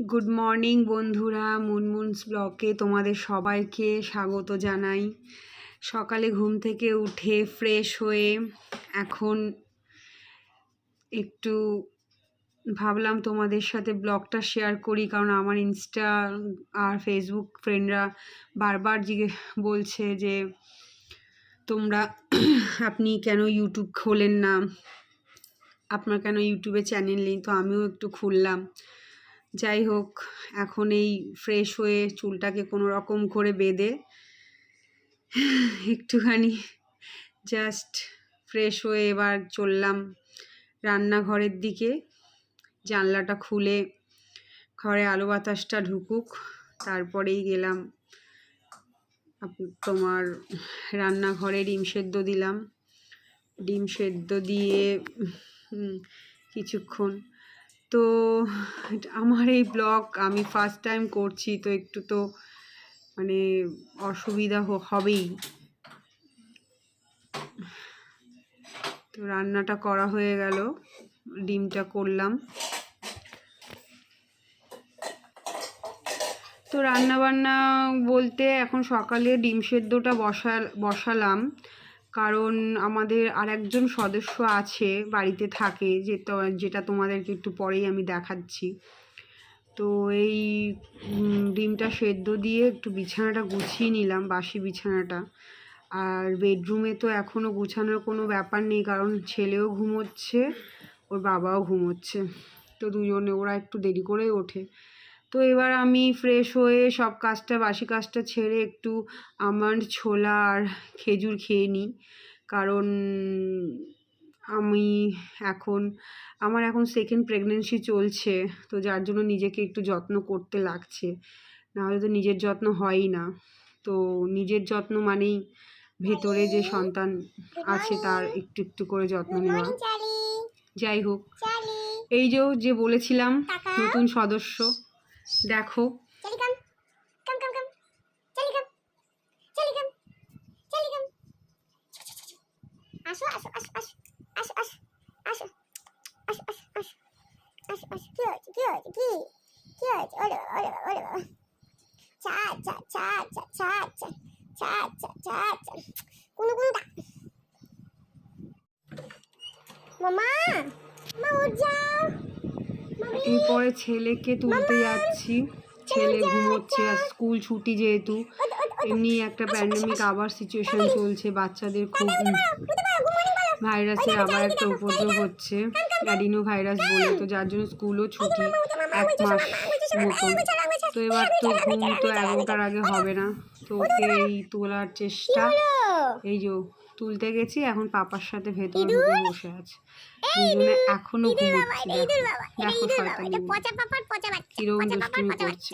Good morning বন্ধুরা, মুনমুনস ব্লগে তোমাদের সবাইকে স্বাগত জানাই। সকালে ঘুম থেকে উঠে ফ্রেশ হয়ে এখন একটু ভাবলাম তোমাদের সাথে ব্লগটা শেয়ার করি, কারণ আমার ইনস্টা আর ফেসবুক ফ্রেন্ডরা বারবার বলছে যে তোমরা আপনি কেন ইউটিউব খোলেন না, আপনার কেন ইউটিউবে চ্যানেল নেই। তো আমিও একটু খুললাম। যাই হোক, এখন এই ফ্রেশ হয়ে চুলটাকে কোনো রকম করে বেঁধে একটুখানি জাস্ট ফ্রেশ হয়ে এবার চললাম রান্নাঘরের দিকে। জানলাটা খুলে ঘরে আলো বাতাসটা ঢুকুক, তারপরেই গেলাম তোমার রান্নাঘরে। ডিম সেদ্ধ দিলাম, ডিম সেদ্ধ দিয়ে কিছুক্ষণ। তো আমার এই ব্লগ আমি ফার্স্ট টাইম করছি, তো একটু তো মানে অসুবিধা হবেই। তো রান্নাটা করা হয়ে গেল, ডিমটা করলাম। তো রান্না বান্না বলতে এখন সকালে ডিম সেদ্ধটা বসালাম, কারণ আমাদের আরেকজন সদস্য আছে, বাড়িতে থাকে, যেটা তোমাদেরকে একটু পরেই আমি দেখাচ্ছি। তো এই ডিমটা সেদ্ধ দিয়ে একটু বিছানাটা গুছিয়ে নিলাম, বাসি বিছানাটা। আর বেডরুমে তো এখনও গুছানোর কোনো ব্যাপার নেই, কারণ ছেলেও ঘুমোচ্ছে, ওর বাবাও ঘুমোচ্ছে, তো দুজনে ওরা একটু দেরি করেই ওঠে। তো এবার আমি ফ্রেশ হয়ে সব কাজটা, বাসি কাজটা ছেড়ে একটু আমন্ড, ছোলা আর খেজুর খেয়ে নিই, কারণ আমার এখন সেকেন্ড প্রেগনেন্সি চলছে, তো যার জন্য নিজেকে একটু যত্ন করতে লাগছে, নাহলে তো নিজের যত্ন হয়ই না। তো নিজের যত্ন মানেই ভেতরে যে সন্তান আছে তার একটু একটু করে যত্ন নেওয়া। যাই হোক, এই যে বলেছিলাম নতুন সদস্য, দেখো। আসো আসো আসো আসো আসো আসো আসো আসো আসো আসো আসো আসো। কি হয়েছে কি হয়েছে কি কি হয়েছে? ওরে ওরে ওরে বাবা, চা চা চা চা চা চা চা চা চা চা কোনো কোনো মামা মা উঠ যাও। এরপরে ছেলেকে তুলতে যাচ্ছি, ছেলে ঘুমোচ্ছে, আর স্কুল ছুটি যেহেতু। এমনি একটা প্যান্ডেমিক আবার সিচুয়েশন চলছে, বাচ্চাদের খুব ভাইরাসের আবার একটা উপদ্রব হচ্ছে, অ্যাডিনো ভাইরাস বলে, তো যার জন্য স্কুলও ছুটি 1 মাস মতন। তো এবার তো ঘুম তো 11টার আগে হবে না, তো ওকে এই তোলার চেষ্টা। এই যে তুলতে গেছি, এখন পাপার সাথে ভেতরে ঢুকে বসে আছে, দুজনে এখনো ঘুমোচ্ছে। দেখো শয়তানি কিরকম দুষ্টুমি করছে।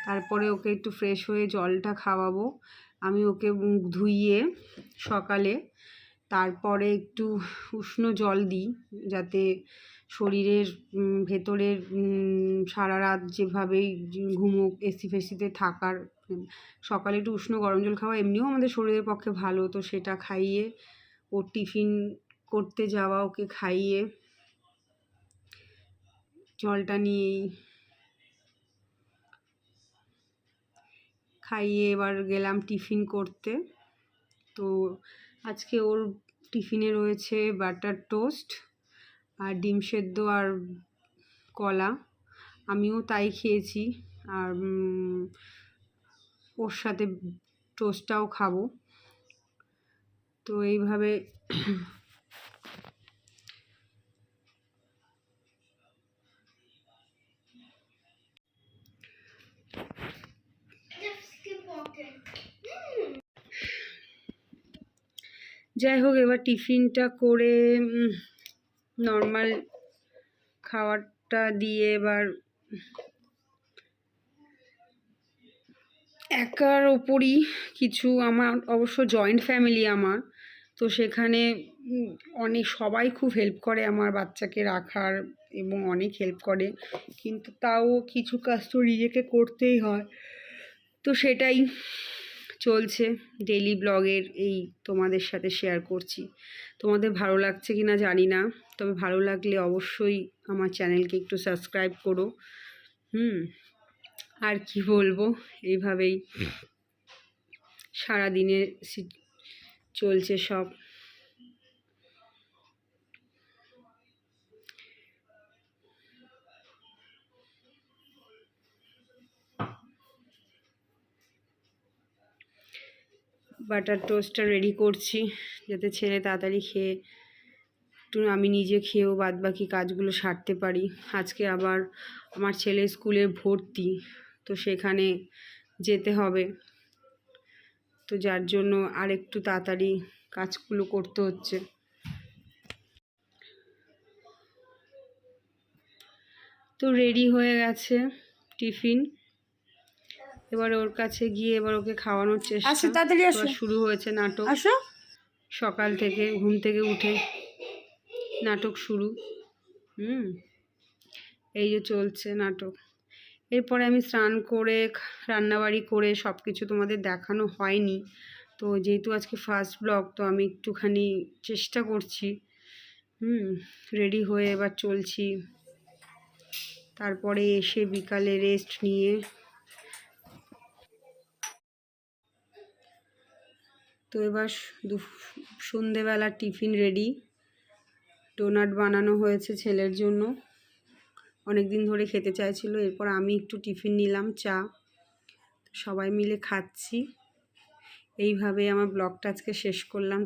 তারপরে ওকে একটু ফ্রেশ হয়ে জলটা খাওয়াবো। আমি ওকে মুখ ধুইয়ে সকালে তারপরে একটু উষ্ণ জল দিই, যাতে শরীরের ভেতরের সারা রাত যেভাবেই এসি ফেসিতে থাকার, সকালে একটু উষ্ণ গরম জল খাওয়া এমনিও আমাদের শরীরের পক্ষে ভালো। তো সেটা খাইয়ে, ওর টিফিন করতে যাওয়া, ওকে খাইয়ে জলটা নিয়েই খাইয়ে এবার গেলাম টিফিন করতে। তো আজকে ওর টিফিনে রয়েছে বাটার টোস্ট আর ডিম সেদ্ধ আর কলা, আমিও তাই খেয়েছি, আর ওর সাথে টোস্টটাও খাবো। তো এইভাবে যাই হোক, এবার টিফিনটা করে নর্মাল খাবারটা দিয়ে এবার একার ওপরই কিছু, আমার অবশ্য জয়েন্ট ফ্যামিলি আমার, তো সেখানে সবাই খুব হেল্প করে আমার বাচ্চাকে রাখার, এবং অনেক হেল্প করে, কিন্তু তাও কিছু কাজ তো নিজেকে করতেই হয়। তো সেটাই চলছে ডেইলি ব্লগের এই তোমাদের সাথে শেয়ার করছি। তোমাদের ভালো লাগছে কি না জানি না, তবে ভালো লাগলে অবশ্যই আমার চ্যানেলকে একটু সাবস্ক্রাইব করো। আর কি বলবো, এইভাবেই সারাদিনে চলছে সব। বাটার টোস্টটা রেডি করছি যাতে ছেলে তাড়াতাড়ি খেয়ে একটু আমি নিজে খেয়েও বাদবাকি কাজগুলো সারতে পারি। আজকে আবার আমার ছেলে স্কুলে ভর্তি, তো সেখানে যেতে হবে, তো যার জন্য আর একটু তাড়াতাড়ি কাজগুলো করতে হচ্ছে। তো রেডি হয়ে গেছে টিফিন, এবার ওর কাছে গিয়ে এবার ওকে খাওয়ানোর চেষ্টা। শুরু হয়েছে নাটক, সকাল থেকে ঘুম থেকে উঠে নাটক শুরু। এই যে চলছে নাটক। এরপরে আমি স্নান করে রান্নাবাড়ি করে সব কিছু তোমাদের দেখানো হয়নি, তো যেহেতু আজকে ফার্স্ট ব্লগ, তো আমি একটুখানি চেষ্টা করছি। রেডি হয়ে এবার চলছি, তারপরে এসে বিকালে রেস্ট নিয়ে তো এবার সন্ধেবেলা টিফিন রেডি। ডোনাট বানানো হয়েছে ছেলের জন্য, অনেক দিন ধরে খেতে চাইছিল। এরপর আমি একটু টিফিন নিলাম, চা, সবাই মিলে খাচ্ছি। এইভাবে আমার ব্লগটা আজকে শেষ করলাম।